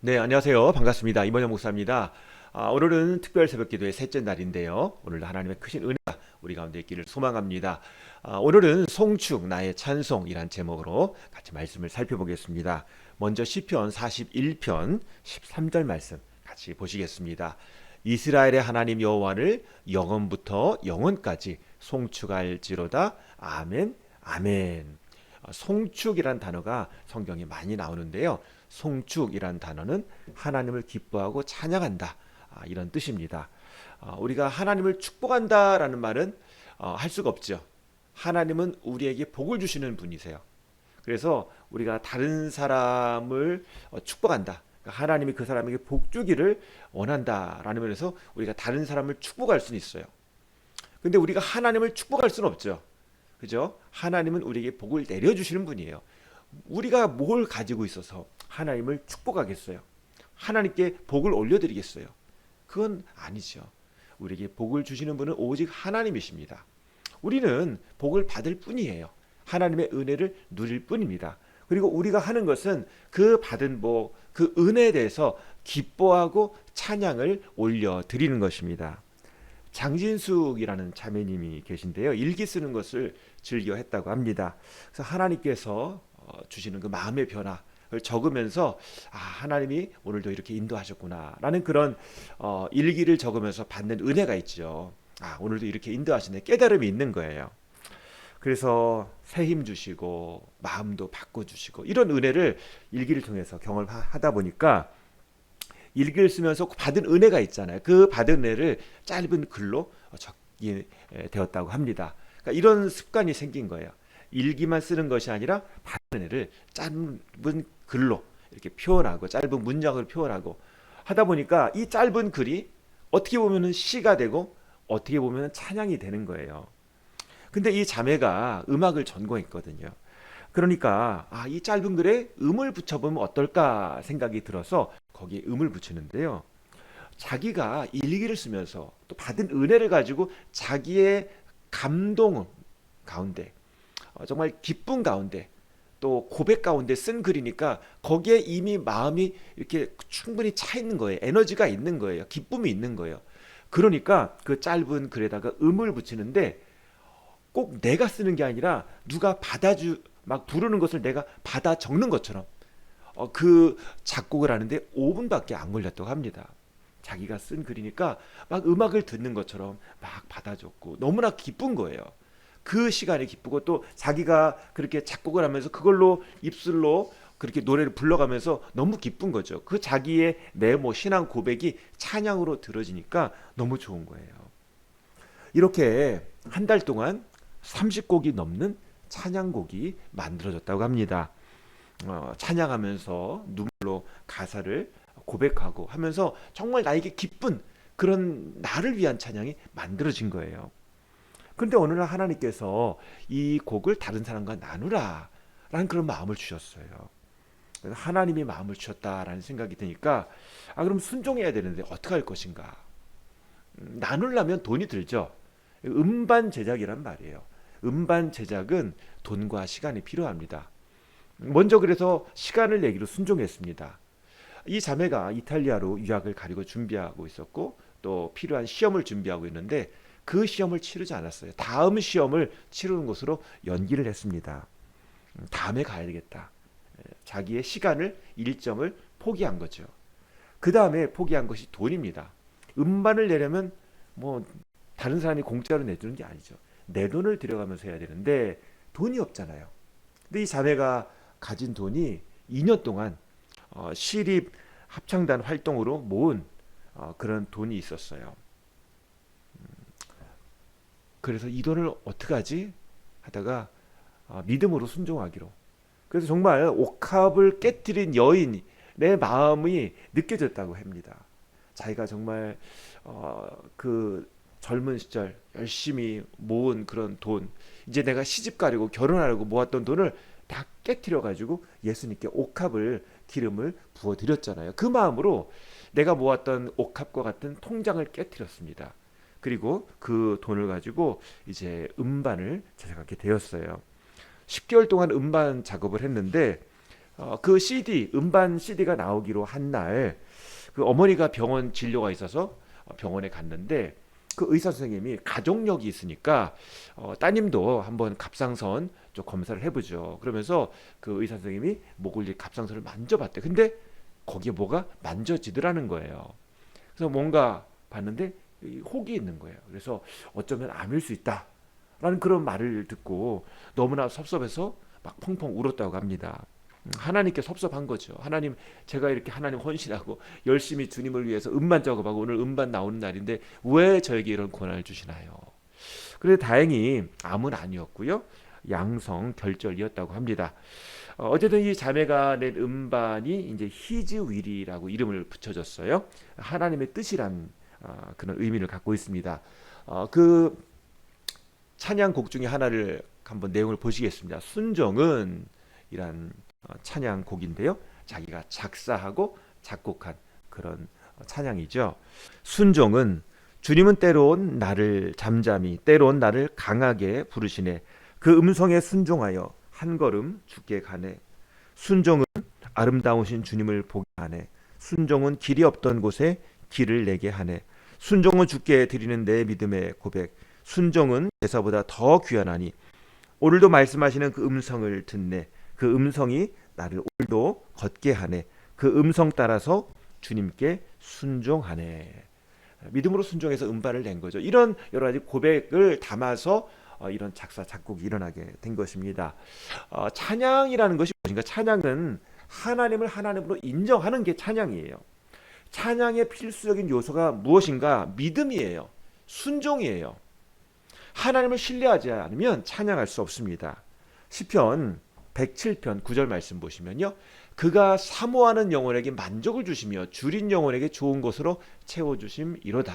네, 안녕하세요. 반갑습니다. 이번영 목사입니다. 오늘은 특별 새벽 기도의 셋째 날인데요. 오늘도 하나님의 크신 은혜가 우리 가운데 있기를 소망합니다. 오늘은 송축 나의 찬송이란 제목으로 같이 말씀을 살펴보겠습니다. 먼저 시편 41편 13절 말씀 같이 보시겠습니다. 이스라엘의 하나님 여호와를 영원부터 영원까지 송축할지로다. 아멘, 아멘. 송축이란 단어가 성경에 많이 나오는데요. 송축이란 단어는 하나님을 기뻐하고 찬양한다. 이런 뜻입니다. 우리가 하나님을 축복한다라는 말은 할 수가 없죠. 하나님은 우리에게 복을 주시는 분이세요. 그래서 우리가 다른 사람을 축복한다. 그러니까 하나님이 그 사람에게 복 주기를 원한다라는 면에서 우리가 다른 사람을 축복할 수는 있어요. 근데 우리가 하나님을 축복할 수는 없죠. 그죠? 하나님은 우리에게 복을 내려주시는 분이에요. 우리가 뭘 가지고 있어서 하나님을 축복하겠어요? 하나님께 복을 올려드리겠어요? 그건 아니죠. 우리에게 복을 주시는 분은 오직 하나님이십니다. 우리는 복을 받을 뿐이에요. 하나님의 은혜를 누릴 뿐입니다. 그리고 우리가 하는 것은 그 받은 복, 그 은혜에 대해서 기뻐하고 찬양을 올려드리는 것입니다. 장진숙이라는 자매님이 계신데요. 일기 쓰는 것을 즐겨 했다고 합니다. 그래서 하나님께서 주시는 그 마음의 변화를 적으면서 하나님이 오늘도 이렇게 인도하셨구나라는 그런 일기를 적으면서 받는 은혜가 있죠. 오늘도 이렇게 인도하시네 깨달음이 있는 거예요. 그래서 새 힘 주시고 마음도 바꿔 주시고 이런 은혜를 일기를 통해서 경험하다 보니까 일기를 쓰면서 받은 은혜가 있잖아요. 그 받은 은혜를 짧은 글로 적게 되었다고 합니다. 그러니까 이런 습관이 생긴 거예요. 일기만 쓰는 것이 아니라 받은 은혜를 짧은 글로 이렇게 표현하고 짧은 문장으로 표현하고 하다 보니까 이 짧은 글이 어떻게 보면 시가 되고 어떻게 보면 찬양이 되는 거예요. 근데 이 자매가 음악을 전공했거든요. 그러니까 이 짧은 글에 음을 붙여보면 어떨까 생각이 들어서 거기에 음을 붙이는데요. 자기가 일기를 쓰면서 또 받은 은혜를 가지고 자기의 감동 가운데 정말 기쁨 가운데 또 고백 가운데 쓴 글이니까 거기에 이미 마음이 이렇게 충분히 차 있는 거예요. 에너지가 있는 거예요. 기쁨이 있는 거예요. 그러니까 그 짧은 글에다가 음을 붙이는데 꼭 내가 쓰는 게 아니라 누가 받아주 막 부르는 것을 내가 받아 적는 것처럼 그 작곡을 하는데 5분밖에 안 걸렸다고 합니다. 자기가 쓴 글이니까 막 음악을 듣는 것처럼 막 받아 적고 너무나 기쁜 거예요. 그 시간이 기쁘고 또 자기가 그렇게 작곡을 하면서 그걸로 입술로 그렇게 노래를 불러가면서 너무 기쁜 거죠. 그 자기의 메모 신앙 고백이 찬양으로 들어지니까 너무 좋은 거예요. 이렇게 한 달 동안 30곡이 넘는 찬양곡이 만들어졌다고 합니다. 찬양하면서 눈물로 가사를 고백하고 하면서 정말 나에게 기쁜 그런 나를 위한 찬양이 만들어진 거예요. 그런데 어느 날 하나님께서 이 곡을 다른 사람과 나누라 라는 그런 마음을 주셨어요. 하나님이 마음을 주셨다라는 생각이 드니까 그럼 순종해야 되는데 어떻게 할 것인가. 나누려면 돈이 들죠. 음반 제작이란 말이에요. 음반 제작은 돈과 시간이 필요합니다. 먼저 그래서 시간을 내기로 순종했습니다. 이 자매가 이탈리아로 유학을 가려고 준비하고 있었고 또 필요한 시험을 준비하고 있는데 그 시험을 치르지 않았어요. 다음 시험을 치르는 것으로 연기를 했습니다. 다음에 가야 되겠다. 자기의 시간을 일정을 포기한 거죠. 그 다음에 포기한 것이 돈입니다. 음반을 내려면 뭐 다른 사람이 공짜로 내주는 게 아니죠. 내 돈을 들여가면서 해야 되는데 돈이 없잖아요. 근데 이 자매가 가진 돈이 2년 동안 시립 합창단 활동으로 모은 그런 돈이 있었어요. 그래서 이 돈을 어떻게 하지? 하다가 믿음으로 순종하기로. 그래서 정말 옥합을 깨뜨린 여인의 마음이 느껴졌다고 합니다. 자기가 정말 그 젊은 시절 열심히 모은 그런 돈, 이제 내가 시집 가려고 결혼하려고 모았던 돈을 다 깨뜨려 가지고 예수님께 옥합을 기름을 부어 드렸잖아요. 그 마음으로 내가 모았던 옥합과 같은 통장을 깨뜨렸습니다. 그리고 그 돈을 가지고 이제 음반을 제작하게 되었어요. 10개월 동안 음반 작업을 했는데 그 CD, 음반 CD가 나오기로 한 날, 그 어머니가 병원 진료가 있어서 병원에 갔는데 그 의사 선생님이 가족력이 있으니까 따님도 한번 갑상선 좀 검사를 해보죠. 그러면서 그 의사 선생님이 목을 갑상선을 만져봤대. 근데 거기에 뭐가 만져지더라는 거예요. 그래서 뭔가 봤는데 혹이 있는 거예요. 그래서 어쩌면 암일 수 있다라는 그런 말을 듣고 너무나 섭섭해서 막 펑펑 울었다고 합니다. 하나님께 섭섭한 거죠. 하나님, 제가 이렇게 하나님 헌신하고 열심히 주님을 위해서 음반 작업하고 오늘 음반 나오는 날인데 왜 저에게 이런 고난을 주시나요? 그런데 다행히 암은 아니었고요. 양성 결절이었다고 합니다. 어쨌든 이 자매가 낸 음반이 이제 히즈 윌이라고 이름을 붙여졌어요. 하나님의 뜻이란 그런 의미를 갖고 있습니다. 그 찬양곡 중에 하나를 한번 내용을 보시겠습니다. 순종은 이란 찬양곡인데요. 자기가 작사하고 작곡한 그런 찬양이죠. 순종은 주님은 때론 나를 잠잠히 때론 나를 강하게 부르시네. 그 음성에 순종하여 한 걸음 주께 가네. 순종은 아름다우신 주님을 보게 하네. 순종은 길이 없던 곳에 길을 내게 하네. 순종은 주께 드리는 내 믿음의 고백. 순종은 제사보다 더 귀하나니 오늘도 말씀하시는 그 음성을 듣네. 그 음성이 나를 오늘도 걷게 하네. 그 음성 따라서 주님께 순종하네. 믿음으로 순종해서 음반을 낸 거죠. 이런 여러 가지 고백을 담아서 이런 작사 작곡이 일어나게 된 것입니다. 찬양이라는 것이 무엇인가? 찬양은 하나님을 하나님으로 인정하는 게 찬양이에요. 찬양의 필수적인 요소가 무엇인가? 믿음이에요. 순종이에요. 하나님을 신뢰하지 않으면 찬양할 수 없습니다. 시편 107편 9절 말씀 보시면요. 그가 사모하는 영혼에게 만족을 주시며 줄인 영혼에게 좋은 것으로 채워주심이로다.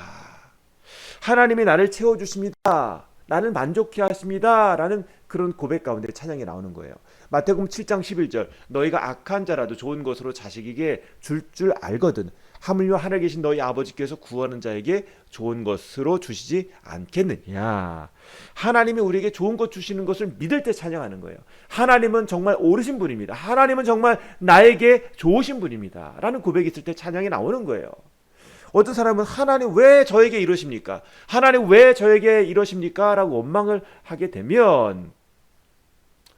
하나님이 나를 채워주십니다. 나를 만족케 하십니다. 라는 그런 고백 가운데 찬양이 나오는 거예요. 마태복음 7장 11절 너희가 악한 자라도 좋은 것으로 자식에게 줄 알거든 하물며 하늘에 계신 너희 아버지께서 구하는 자에게 좋은 것으로 주시지 않겠느냐. 하나님이 우리에게 좋은 것 주시는 것을 믿을 때 찬양하는 거예요. 하나님은 정말 옳으신 분입니다. 하나님은 정말 나에게 좋으신 분입니다. 라는 고백이 있을 때 찬양이 나오는 거예요. 어떤 사람은 하나님 왜 저에게 이러십니까? 하나님 왜 저에게 이러십니까? 라고 원망을 하게 되면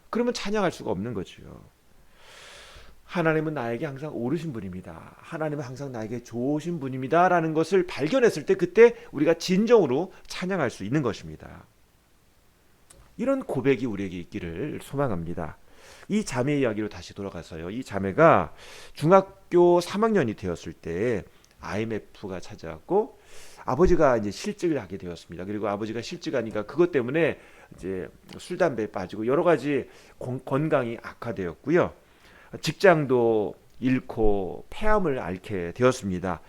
그러면 찬양할 수가 없는 거죠. 하나님은 나에게 항상 옳으신 분입니다. 하나님은 항상 나에게 좋으신 분입니다. 라는 것을 발견했을 때 그때 우리가 진정으로 찬양할 수 있는 것입니다. 이런 고백이 우리에게 있기를 소망합니다. 이 자매 이야기로 다시 돌아가서요. 이 자매가 중학교 3학년이 되었을 때 IMF가 찾아왔고 아버지가 이제 실직을 하게 되었습니다. 그리고 아버지가 실직하니까 그것 때문에 이제 술 담배에 빠지고 여러 가지 건강이 악화되었고요. 직장도 잃고 폐암을 앓게 되었습니다.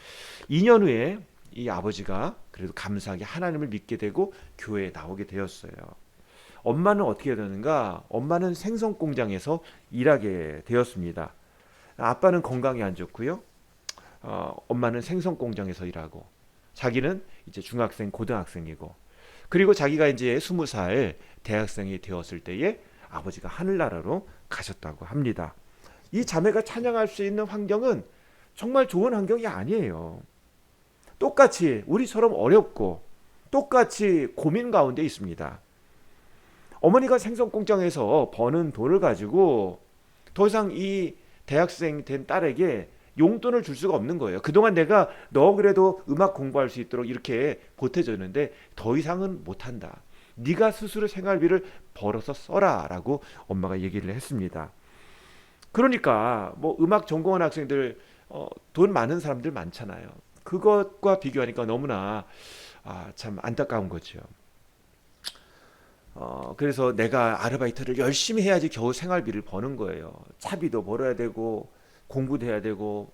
2년 후에 이 아버지가 그래도 감사하게 하나님을 믿게 되고 교회에 나오게 되었어요. 엄마는 어떻게 되는가? 엄마는 생선 공장에서 일하게 되었습니다. 아빠는 건강이 안 좋고요. 엄마는 생선 공장에서 일하고 자기는 이제 중학생, 고등학생이고 그리고 자기가 이제 20살 대학생이 되었을 때에 아버지가 하늘나라로 가셨다고 합니다. 이 자매가 찬양할 수 있는 환경은 정말 좋은 환경이 아니에요. 똑같이 우리처럼 어렵고 똑같이 고민 가운데 있습니다. 어머니가 생선 공장에서 버는 돈을 가지고 더 이상 이 대학생 된 딸에게 용돈을 줄 수가 없는 거예요. 그동안 내가 너 그래도 음악 공부할 수 있도록 이렇게 보태줬는데 더 이상은 못한다. 네가 스스로 생활비를 벌어서 써라 라고 엄마가 얘기를 했습니다. 그러니까 뭐 음악 전공한 학생들 돈 많은 사람들 많잖아요. 그것과 비교하니까 너무나 참 안타까운 거죠. 그래서 내가 아르바이트를 열심히 해야지 겨우 생활비를 버는 거예요. 차비도 벌어야 되고 공부도 해야 되고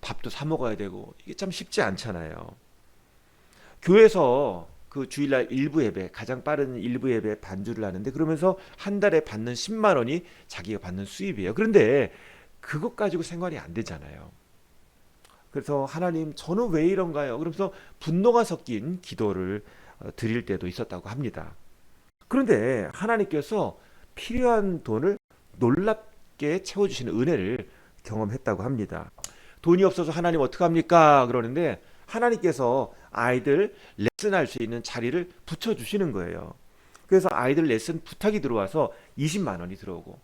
밥도 사 먹어야 되고 이게 참 쉽지 않잖아요. 교회에서 그 주일날 일부 예배, 가장 빠른 일부 예배 반주를 하는데 그러면서 한 달에 받는 10만 원이 자기가 받는 수입이에요. 그런데 그것 가지고 생활이 안 되잖아요. 그래서 하나님 저는 왜 이런가요? 그러면서 분노가 섞인 기도를 드릴 때도 있었다고 합니다. 그런데 하나님께서 필요한 돈을 함께 채워주시는 은혜를 경험했다고 합니다. 돈이 없어서 하나님 어떡합니까? 그러는데 하나님께서 아이들 레슨할 수 있는 자리를 붙여주시는 거예요. 그래서 아이들 레슨 부탁이 들어와서 20만 원이 들어오고,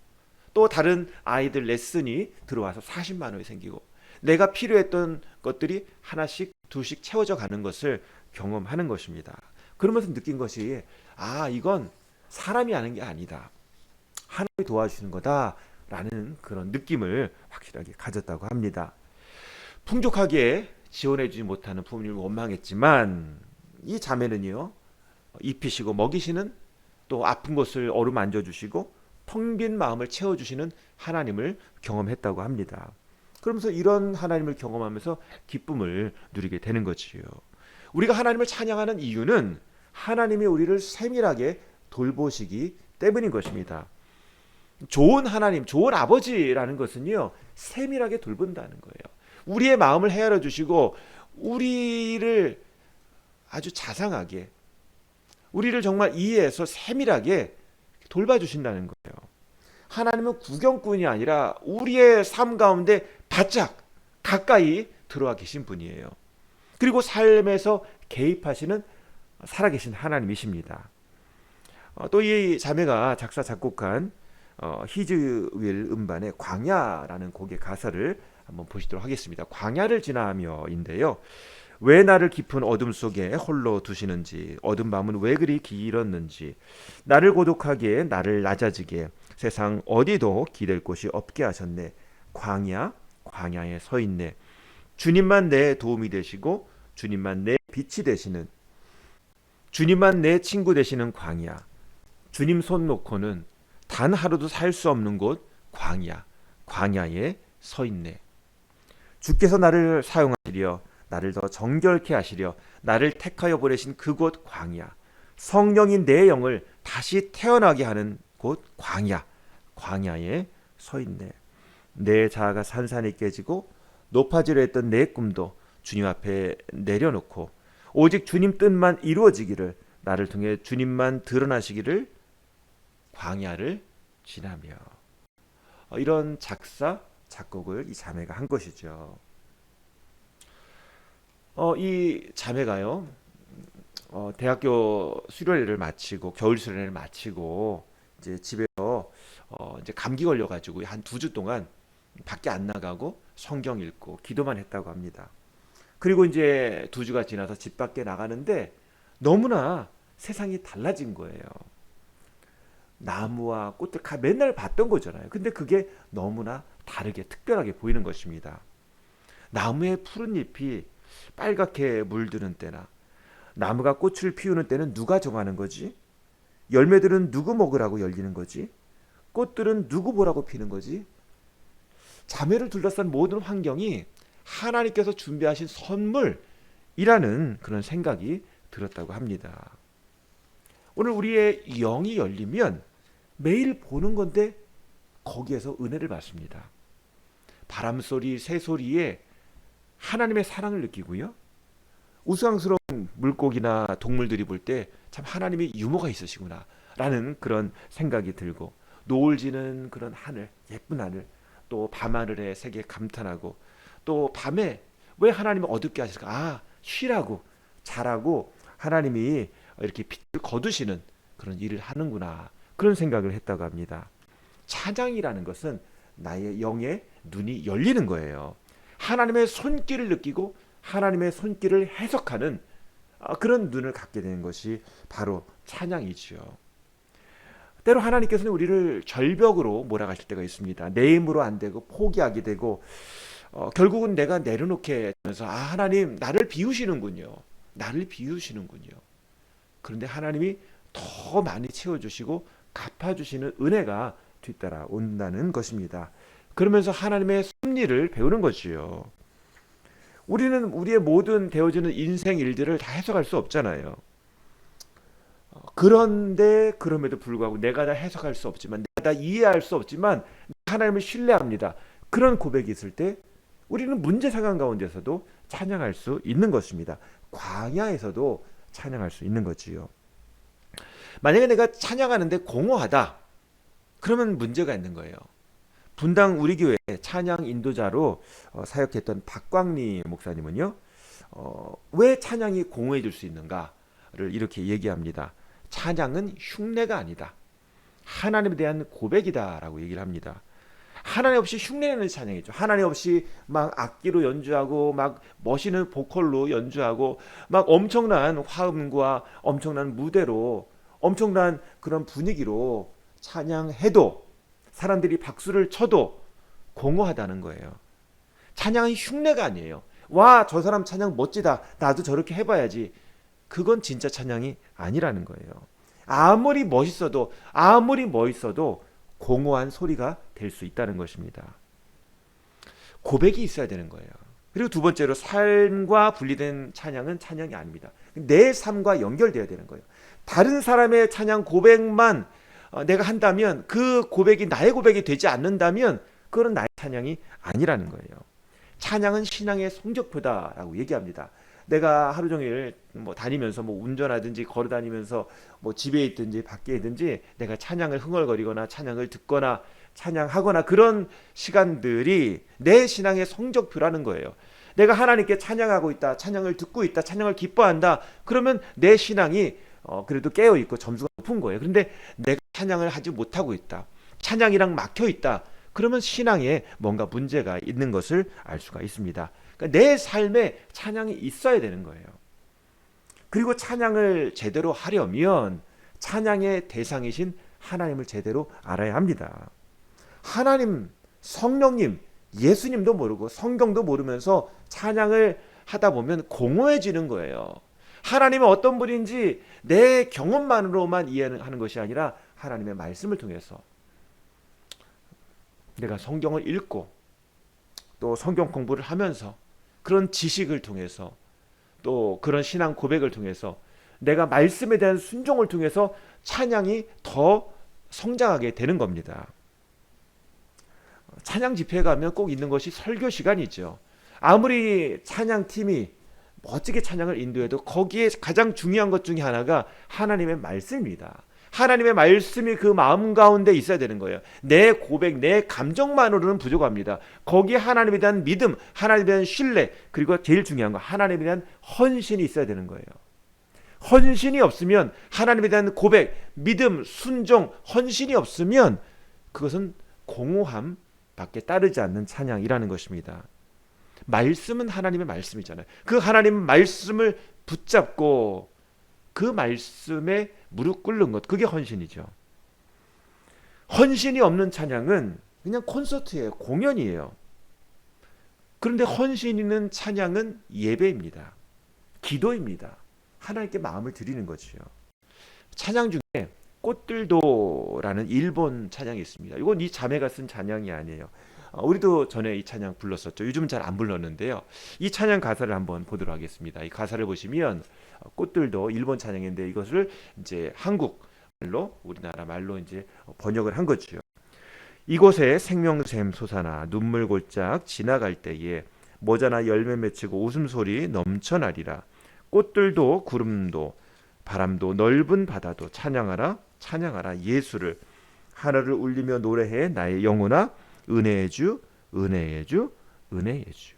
또 다른 아이들 레슨이 들어와서 40만 원이 생기고, 내가 필요했던 것들이 하나씩 둘씩 채워져 가는 것을 경험하는 것입니다. 그러면서 느낀 것이, 이건 사람이 하는 게 아니다, 하나님이 도와주시는 거다라는 그런 느낌을 확실하게 가졌다고 합니다. 풍족하게 지원해주지 못하는 부모님을 원망했지만, 이 자매는요, 입히시고 먹이시는, 또 아픈 곳을 어루만져 주시고 텅 빈 마음을 채워주시는 하나님을 경험했다고 합니다. 그러면서 이런 하나님을 경험하면서 기쁨을 누리게 되는 거지요. 우리가 하나님을 찬양하는 이유는 하나님이 우리를 세밀하게 돌보시기 때문인 것입니다. 좋은 하나님, 좋은 아버지라는 것은요, 세밀하게 돌본다는 거예요. 우리의 마음을 헤아려 주시고 우리를 아주 자상하게, 우리를 정말 이해해서 세밀하게 돌봐주신다는 거예요. 하나님은 구경꾼이 아니라 우리의 삶 가운데 바짝 가까이 들어와 계신 분이에요. 그리고 삶에서 개입하시는 살아계신 하나님이십니다. 또 이 자매가 작사 작곡한 히즈윌 음반의 광야라는 곡의 가사를 한번 보시도록 하겠습니다. 광야를 지나며인데요. 왜 나를 깊은 어둠 속에 홀로 두시는지, 어둠 밤은 왜 그리 길었는지, 나를 고독하게, 나를 낮아지게, 세상 어디도 기댈 곳이 없게 하셨네. 광야에 서 있네. 주님만 내 도움이 되시고, 주님만 내 빛이 되시는, 주님만 내 친구 되시는 광야. 주님 손 놓고는 단 하루도 살 수 없는 곳 광야에 서 있네. 주께서 나를 사용하시려, 나를 더 정결케 하시려 나를 택하여 보내신 그곳 광야, 성령인 내 영을 다시 태어나게 하는 곳 광야에 서 있네. 내 자아가 산산이 깨지고 높아지려 했던 내 꿈도 주님 앞에 내려놓고 오직 주님 뜻만 이루어지기를, 나를 통해 주님만 드러나시기를 광야를 지나며. 이런 작사 작곡을 이 자매가 한 것이죠. 이 자매가요, 대학교 수련회를 마치고, 겨울 수련회를 마치고 이제 집에서 이제 감기 걸려가지고 한 2주 동안 밖에 안 나가고 성경 읽고 기도만 했다고 합니다. 그리고 이제 2주가 지나서 집 밖에 나가는데 너무나 세상이 달라진 거예요. 나무와 꽃들 맨날 봤던 거잖아요. 근데 그게 너무나 다르게 특별하게 보이는 것입니다. 나무의 푸른 잎이 빨갛게 물드는 때나, 나무가 꽃을 피우는 때는 누가 정하는 거지? 열매들은 누구 먹으라고 열리는 거지? 꽃들은 누구 보라고 피는 거지? 자매를 둘러싼 모든 환경이 하나님께서 준비하신 선물이라는 그런 생각이 들었다고 합니다. 오늘 우리의 영이 열리면 매일 보는 건데 거기에서 은혜를 받습니다. 바람소리, 새소리에 하나님의 사랑을 느끼고요. 우스꽝스러운 물고기나 동물들이 볼 때 참 하나님이 유머가 있으시구나 라는 그런 생각이 들고, 노을 지는 그런 하늘, 예쁜 하늘, 또 밤하늘의 세계에 감탄하고, 또 밤에 왜 하나님은 어둡게 하실까? 쉬라고, 자라고 하나님이 이렇게 빛을 거두시는 그런 일을 하는구나, 그런 생각을 했다고 합니다. 찬양이라는 것은 나의 영의 눈이 열리는 거예요. 하나님의 손길을 느끼고 하나님의 손길을 해석하는 그런 눈을 갖게 되는 것이 바로 찬양이지요. 때로 하나님께서는 우리를 절벽으로 몰아가실 때가 있습니다. 내 힘으로 안 되고 포기하게 되고, 결국은 내가 내려놓게 하면서 하나님 나를 비우시는군요. 나를 비우시는군요. 그런데 하나님이 더 많이 채워주시고 갚아주시는 은혜가 뒤따라 온다는 것입니다. 그러면서 하나님의 섭리를 배우는 것이요. 우리는 우리의 모든 되어지는 인생 일들을 다 해석할 수 없잖아요. 그런데 그럼에도 불구하고 내가 다 해석할 수 없지만, 내가 다 이해할 수 없지만 하나님을 신뢰합니다. 그런 고백이 있을 때 우리는 문제 상황 가운데서도 찬양할 수 있는 것입니다. 광야에서도 찬양할 수 있는 거지요. 만약에 내가 찬양하는데 공허하다, 그러면 문제가 있는 거예요. 분당 우리 교회 찬양 인도자로 사역했던 박광리 목사님은요, 왜 찬양이 공허해질 수 있는가를 이렇게 얘기합니다. 찬양은 흉내가 아니다. 하나님에 대한 고백이다라고 얘기를 합니다. 하나님 없이 흉내내는 찬양이죠. 하나님 없이 막 악기로 연주하고 막 멋있는 보컬로 연주하고 막 엄청난 화음과 엄청난 무대로 엄청난 그런 분위기로 찬양해도 사람들이 박수를 쳐도 공허하다는 거예요. 찬양은 흉내가 아니에요. 와, 저 사람 찬양 멋지다. 나도 저렇게 해봐야지. 그건 진짜 찬양이 아니라는 거예요. 아무리 멋있어도 공허한 소리가 될 수 있다는 것입니다. 고백이 있어야 되는 거예요. 그리고 두 번째로 삶과 분리된 찬양은 찬양이 아닙니다. 내 삶과 연결돼야 되는 거예요. 다른 사람의 찬양 고백만 내가 한다면 그 고백이 나의 고백이 되지 않는다면 그건 나의 찬양이 아니라는 거예요. 찬양은 신앙의 성적표다라고 얘기합니다. 내가 하루 종일 다니면서 운전하든지 걸어 다니면서 집에 있든지 밖에 있든지 내가 찬양을 흥얼거리거나 찬양을 듣거나 찬양하거나 그런 시간들이 내 신앙의 성적표라는 거예요. 내가 하나님께 찬양하고 있다, 찬양을 듣고 있다, 찬양을 기뻐한다. 그러면 내 신앙이 그래도 깨어 있고 점수가 높은 거예요. 그런데 내가 찬양을 하지 못하고 있다, 찬양이랑 막혀 있다. 그러면 신앙에 뭔가 문제가 있는 것을 알 수가 있습니다. 그러니까 내 삶에 찬양이 있어야 되는 거예요. 그리고 찬양을 제대로 하려면 찬양의 대상이신 하나님을 제대로 알아야 합니다. 하나님, 성령님, 예수님도 모르고 성경도 모르면서 찬양을 하다 보면 공허해지는 거예요. 하나님은 어떤 분인지 내 경험만으로만 이해하는 것이 아니라 하나님의 말씀을 통해서 내가 성경을 읽고 또 성경 공부를 하면서 그런 지식을 통해서 또 그런 신앙 고백을 통해서 내가 말씀에 대한 순종을 통해서 찬양이 더 성장하게 되는 겁니다. 찬양 집회에 가면 꼭 있는 것이 설교 시간이죠. 아무리 찬양팀이 멋지게 찬양을 인도해도 거기에 가장 중요한 것 중에 하나가 하나님의 말씀입니다. 하나님의 말씀이 그 마음 가운데 있어야 되는 거예요. 내 고백, 내 감정만으로는 부족합니다. 거기에 하나님에 대한 믿음, 하나님에 대한 신뢰, 그리고 제일 중요한 거 하나님에 대한 헌신이 있어야 되는 거예요. 헌신이 없으면, 하나님에 대한 고백, 믿음, 순종, 헌신이 없으면 그것은 공허함 밖에 따르지 않는 찬양이라는 것입니다. 말씀은 하나님의 말씀이잖아요. 그 하나님 말씀을 붙잡고 그 말씀에 무릎 꿇는 것, 그게 헌신이죠. 헌신이 없는 찬양은 그냥 콘서트예요. 공연이에요. 그런데 헌신 있는 찬양은 예배입니다. 기도입니다. 하나님께 마음을 드리는 거지요. 찬양 중에 꽃들도라는 일본 찬양이 있습니다. 이건 이 자매가 쓴 찬양이 아니에요. 우리도 전에 이 찬양 불렀었죠. 요즘은 잘 안 불렀는데요. 이 찬양 가사를 한번 보도록 하겠습니다. 이 가사를 보시면 꽃들도 일본 찬양인데 이것을 이제 한국 말로, 우리나라 말로 이제 번역을 한 거죠. 이곳에 생명샘 솟아나 눈물 골짝 지나갈 때에 모자나 열매 맺히고 웃음소리 넘쳐나리라. 꽃들도 구름도 바람도 넓은 바다도 찬양하라 찬양하라 예수를. 하늘을 울리며 노래해 나의 영혼아 은혜의 주 은혜의 주 은혜의 주.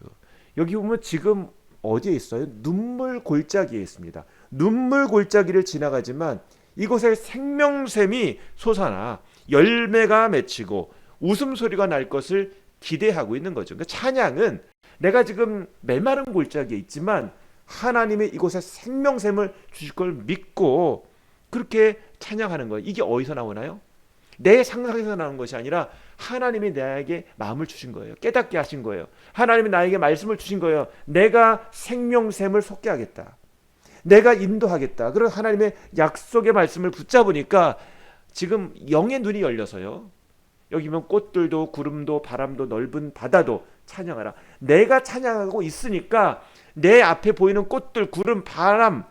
여기 보면 지금 어디에 있어요? 눈물 골짜기에 있습니다. 눈물 골짜기를 지나가지만 이곳에 생명샘이 솟아나 열매가 맺히고 웃음소리가 날 것을 기대하고 있는 거죠. 그러니까 찬양은 내가 지금 메마른 골짜기에 있지만 하나님의 이곳에 생명샘을 주실 걸 믿고 그렇게 찬양하는 거예요. 이게 어디서 나오나요? 내 상상에서 나오는 것이 아니라 하나님이 나에게 마음을 주신 거예요. 깨닫게 하신 거예요. 하나님이 나에게 말씀을 주신 거예요. 내가 생명샘을 솟게 하겠다. 내가 인도하겠다. 그런 하나님의 약속의 말씀을 붙잡으니까 지금 영의 눈이 열려서요. 여기 보면 꽃들도 구름도 바람도 넓은 바다도 찬양하라. 내가 찬양하고 있으니까 내 앞에 보이는 꽃들, 구름, 바람,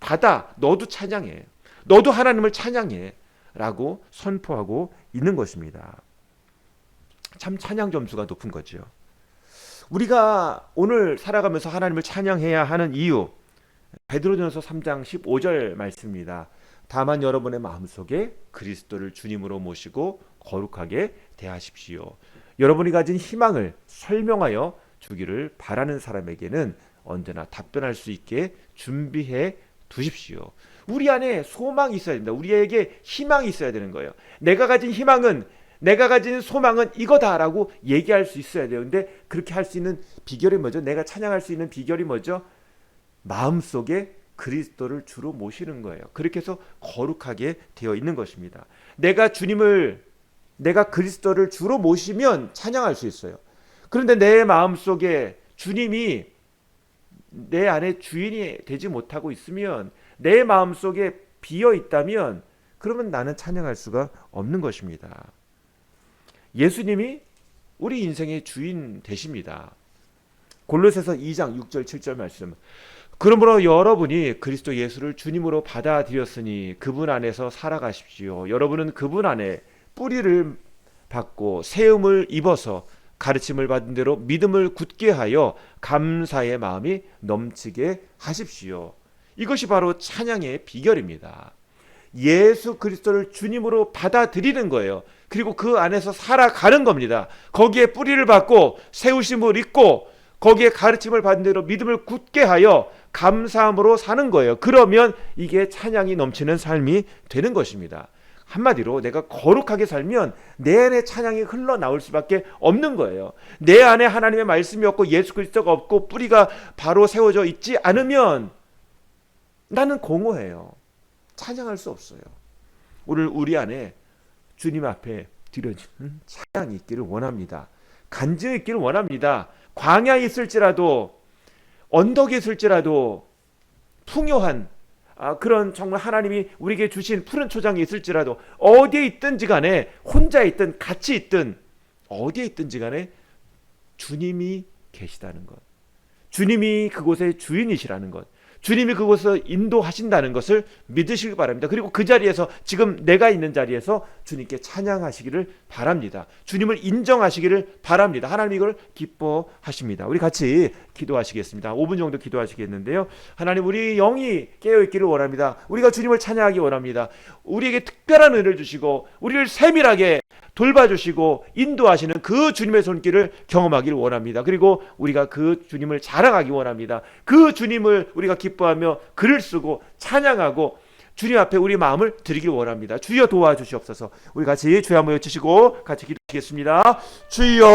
바다 너도 찬양해. 너도 하나님을 찬양해. 라고 선포하고 있는 것입니다. 참 찬양 점수가 높은 거죠. 우리가 오늘 살아가면서 하나님을 찬양해야 하는 이유, 베드로전서 3장 15절 말씀입니다. 다만 여러분의 마음속에 그리스도를 주님으로 모시고 거룩하게 대하십시오. 여러분이 가진 희망을 설명하여 주기를 바라는 사람에게는 언제나 답변할 수 있게 준비해 두십시오. 우리 안에 소망이 있어야 됩니다. 우리에게 희망이 있어야 되는 거예요. 내가 가진 희망은, 내가 가진 소망은 이거다라고 얘기할 수 있어야 돼요. 근데 그렇게 할 수 있는 비결이 뭐죠? 내가 찬양할 수 있는 비결이 뭐죠? 마음속에 그리스도를 주로 모시는 거예요. 그렇게 해서 거룩하게 되어 있는 것입니다. 내가 그리스도를 주로 모시면 찬양할 수 있어요. 그런데 내 마음속에 주님이 내 안에 주인이 되지 못하고 있으면, 내 마음속에 비어 있다면, 그러면 나는 찬양할 수가 없는 것입니다. 예수님이 우리 인생의 주인 되십니다. 골로새서 2장 6절 7절 말씀. 그러므로 여러분이 그리스도 예수를 주님으로 받아들였으니 그분 안에서 살아가십시오. 여러분은 그분 안에 뿌리를 받고 세움을 입어서 가르침을 받은 대로 믿음을 굳게 하여 감사의 마음이 넘치게 하십시오. 이것이 바로 찬양의 비결입니다. 예수 그리스도를 주님으로 받아들이는 거예요. 그리고 그 안에서 살아가는 겁니다. 거기에 뿌리를 받고 세우심을 입고 거기에 가르침을 받은 대로 믿음을 굳게 하여 감사함으로 사는 거예요. 그러면 이게 찬양이 넘치는 삶이 되는 것입니다. 한마디로 내가 거룩하게 살면 내 안에 찬양이 흘러나올 수밖에 없는 거예요. 내 안에 하나님의 말씀이 없고 예수 그리스도가 없고 뿌리가 바로 세워져 있지 않으면 나는 공허해요. 찬양할 수 없어요. 오늘 우리 안에 주님 앞에 드려지는 찬양이 있기를 원합니다. 간증이 있기를 원합니다. 광야에 있을지라도, 언덕에 있을지라도, 풍요한 그런 정말 하나님이 우리에게 주신 푸른 초장에 있을지라도, 어디에 있든지 간에, 혼자 있든 같이 있든 어디에 있든지 간에 주님이 계시다는 것, 주님이 그곳의 주인이시라는 것, 주님이 그곳을 인도하신다는 것을 믿으시기 바랍니다. 그리고 그 자리에서, 지금 내가 있는 자리에서 주님께 찬양하시기를 바랍니다. 주님을 인정하시기를 바랍니다. 하나님 이걸 기뻐하십니다. 우리 같이 기도하시겠습니다. 5분 정도 기도하시겠는데요. 하나님, 우리 영이 깨어있기를 원합니다. 우리가 주님을 찬양하기 원합니다. 우리에게 특별한 은혜를 주시고 우리를 세밀하게 돌봐주시고 인도하시는 그 주님의 손길을 경험하기를 원합니다. 그리고 우리가 그 주님을 자랑하기 원합니다. 그 주님을 우리가 기뻐하며 글을 쓰고 찬양하고 주님 앞에 우리 마음을 드리길 원합니다. 주여 도와주시옵소서. 우리 같이 주여 한번 외치시고 같이 기도하시겠습니다. 주여,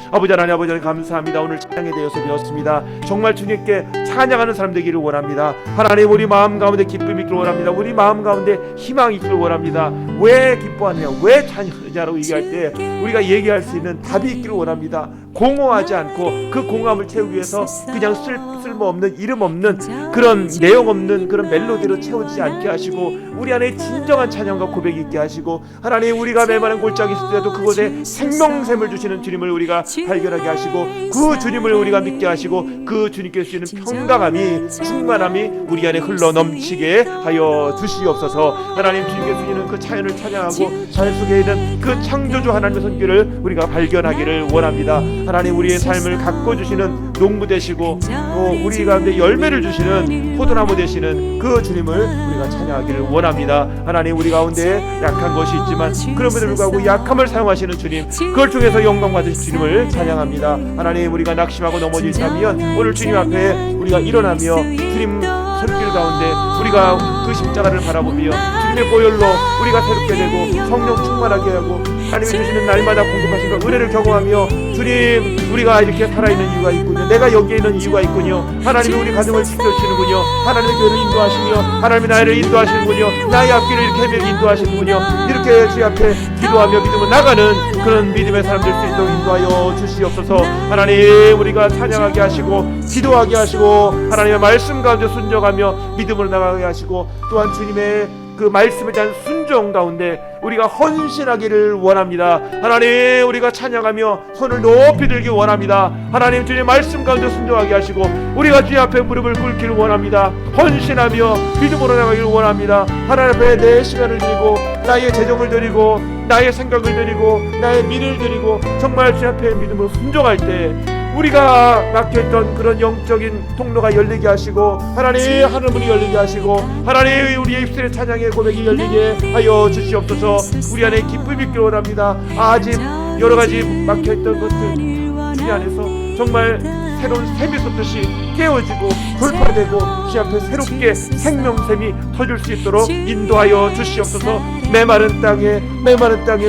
아버지 하나님, 아버지 하나님 감사합니다. 오늘 찬양에 대해서 배웠습니다. 정말 주님께 찬양하는 사람 되기를 원합니다. 하나님, 우리 마음 가운데 기쁨이 있기를 원합니다. 우리 마음 가운데 희망이 있기를 원합니다. 왜 기뻐하느냐, 왜 찬양하느냐라고 얘기할 때 우리가 얘기할 수 있는 답이 있기를 원합니다. 공허하지 않고 그 공허함을 채우기 위해서 그냥 쓸모없는, 이름 없는, 그런 내용 없는 그런 멜로디로 채우지 않게 하시고 우리 안에 진정한 찬양과 고백이 있게 하시고, 하나님, 우리가 메마른 골짜기 있을 때도 그곳에 생명샘을 주시는 주님을 우리가 발견하게 하시고 그 주님을 우리가 믿게 하시고 그 주님께 주시는 평강함이, 충만함이 우리 안에 흘러 넘치게 하여 주시옵소서. 하나님, 주님께 주시는 그 자연을 찬양하고 자연 속에 있는 그 창조주 하나님의 손길을 우리가 발견하기를 원합니다. 하나님, 우리의 삶을 가꿔 주시는 농부 되시고 또 우리 가운데 열매를 주시는 포도나무 되시는 그 주님을 우리가 찬양하기를 원합니다. 하나님, 우리 가운데 약한 것이 있지만 그럼에도 불구하고 약함을 사용하시는 주님, 그걸 통해서 영광 받으신 주님을 찬양합니다. 하나님, 우리가 낙심하고 넘어지다면 오늘 주님 앞에 우리가 일어나며 주님 손길 가운데 우리가 그 십자가를 바라보며 주님의 보혈로 우리가 새롭게 되고 성령 충만하게 하고 하나님이 주시는 날마다 공급하신 그 은혜를 경험하며, 주님, 우리가 이렇게 살아있는 이유가 있군요. 내가 여기에 있는 이유가 있군요. 하나님이 우리 가정을 지켜주시는군요. 하나님의 교회를 인도하시며 하나님이 나를 인도하시는군요. 나의 앞길을 이렇게 인도하시는군요. 이렇게 주 앞에 기도하며 믿음을 나가는 그런 믿음의 사람 될 수 있도록 인도하여 주시옵소서. 하나님, 우리가 찬양하게 하시고 기도하게 하시고 하나님의 말씀 가운데 순종하며 믿음으로 나가게 하시고, 또한 주님의 그 말씀에 대한 순종 가운데 우리가 헌신하기를 원합니다. 하나님, 우리가 찬양하며 손을 높이 들기 원합니다. 하나님, 주님 말씀 가운데 순종하게 하시고 우리가 주님 앞에 무릎을 꿇기를 원합니다. 헌신하며 믿음으로 나가기를 원합니다. 하나님 앞에 내 시간을 드리고 나의 재정을 드리고 나의 생각을 드리고 나의 미래를 드리고 정말 주님 앞에 믿음으로 순종할 때 우리가 막혀있던 그런 영적인 통로가 열리게 하시고, 하나님, 하늘문이 열리게 하시고, 하나님, 우리의 입술의 찬양의 고백이 열리게 하여 주시옵소서. 우리 안에 기쁨이 있기를 원합니다. 아직 여러 가지 막혀있던 것들 주님 안에서 정말 새로운 샘이 솟듯이 깨어지고 돌파되고 주 앞에 새롭게 생명샘이 터질 수 있도록 인도하여 주시옵소서. 메마른 땅에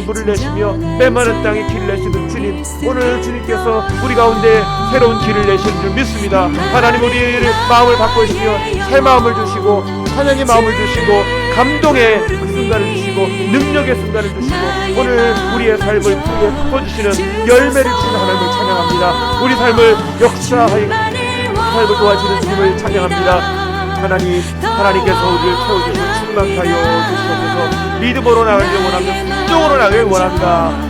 물을 내시며 메마른 땅에 길을 내시는 주님, 오늘 주님께서 우리 가운데 새로운 길을 내시는 줄 믿습니다. 하나님, 우리의 마음을 바꾸시며 새 마음을 주시고 찬양의 마음을 주시고 감동의 순간을 주시고 능력의 순간을 주시고 오늘 우리의 삶을 크게 바꿔주시는 열매를 주시는 하나님을 찬양합니다. 우리 삶을 역사하여 삶을 도와주시는 주님을 찬양합니다. 하나님께서 우리를 채워주시고 충만하여 주시옵소서. 믿음으로 나가기를 원합니다. 순종으로 나가기를 원합니다.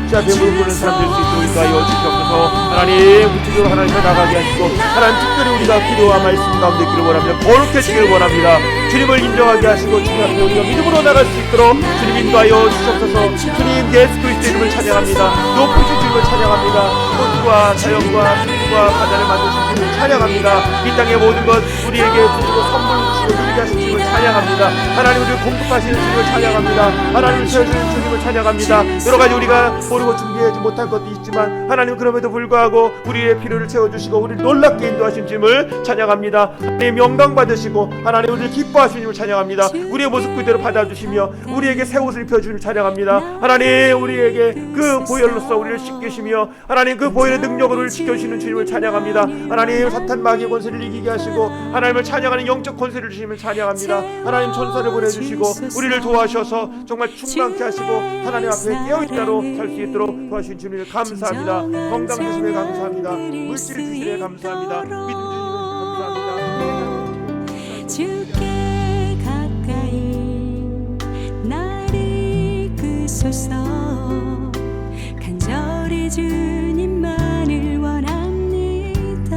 주 앞에 무릎 꿇는 사람 될 수 있도록 인도하여 주시옵소서. 하나님, 구체적으로 하나님 앞에 나가게 하시고 하나님, 특별히 우리가 기도와 말씀 가운데 있기를 원합니다. 거룩해지기를 원합니다. 주님을 인정하게 하시고 주님 앞에 우리가 믿음으로 나갈 수 있도록 주님 인도하여 주시옵소서. 주님 예수 그리스도의 이름을 찬양합니다. 높으신 주님을 찬양합니다. 꽃과 자연과 빛과 바다를 만드신 주님을 찬양합니다. 이 땅의 모든 것 우리에게 주시고 선물 주시고 누리게 하신 주님을 찬양합니다. 하나님, 우리를 공급하시는 주님을 찬양합니다. 하나님을 채워주는 주님을 찬양합니다. 여러 가지 우리가 모르고 준비하지 못할 것도 있지만 하나님, 그럼에도 불구하고 우리의 필요를 채워주시고 우리를 놀랍게 인도하신 주님을 찬양합니다. 하나님, 영광 받으시고 하나님, 우리를 기뻐하시는 주님을 찬양합니다. 우리의 모습 그대로 받아주시며 우리에게 새 옷을 입혀주는 찬양합니다. 하나님, 우리에게 그 보혈로서 우리를 씻기시며 하나님, 그 보혈의 능력으로 우리를 지켜주시는 주님을 찬양합니다. 하나님, 사탄 마귀의 권세를 이기게 하시고 하나님을 찬양하는 영적 권세를 주시면 찬양합니다. 하나님, 천사를 보내주시고 우리를 도와주셔서 정말 충만케 하시고 하나님 앞에 깨어있다로 살 수 있도록 도와주신 주님을 감사합니다. 건강 주심에 감사합니다. 물질 주심에 감사합니다. 믿음 주심에 감사합니다. 주께 가까이 날 이끄소서. 간절히 주님만을 원합니다.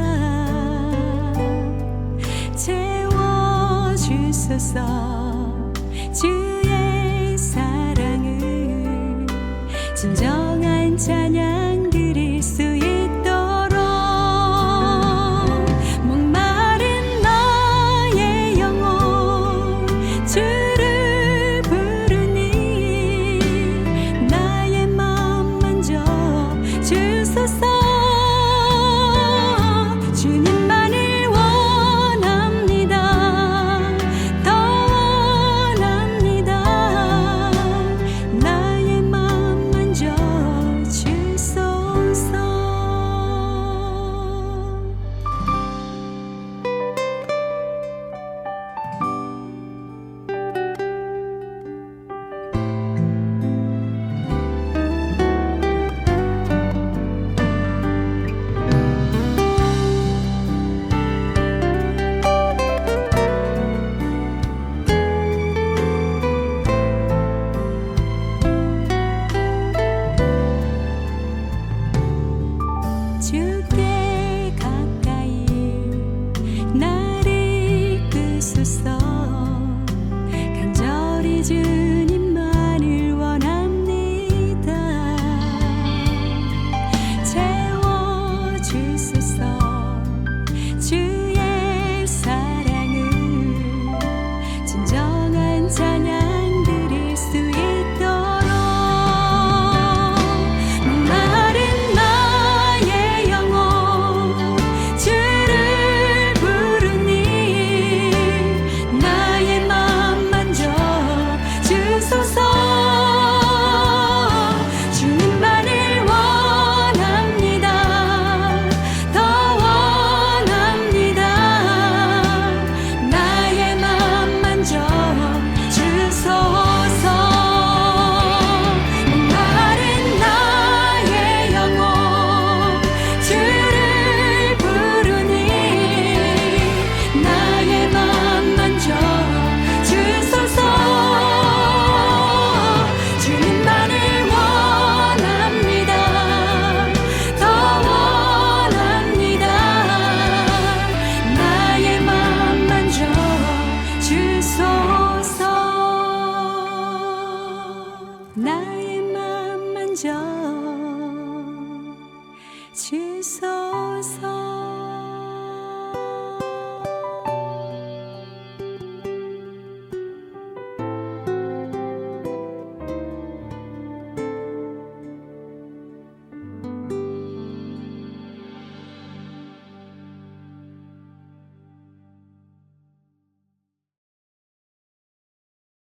채워주소서.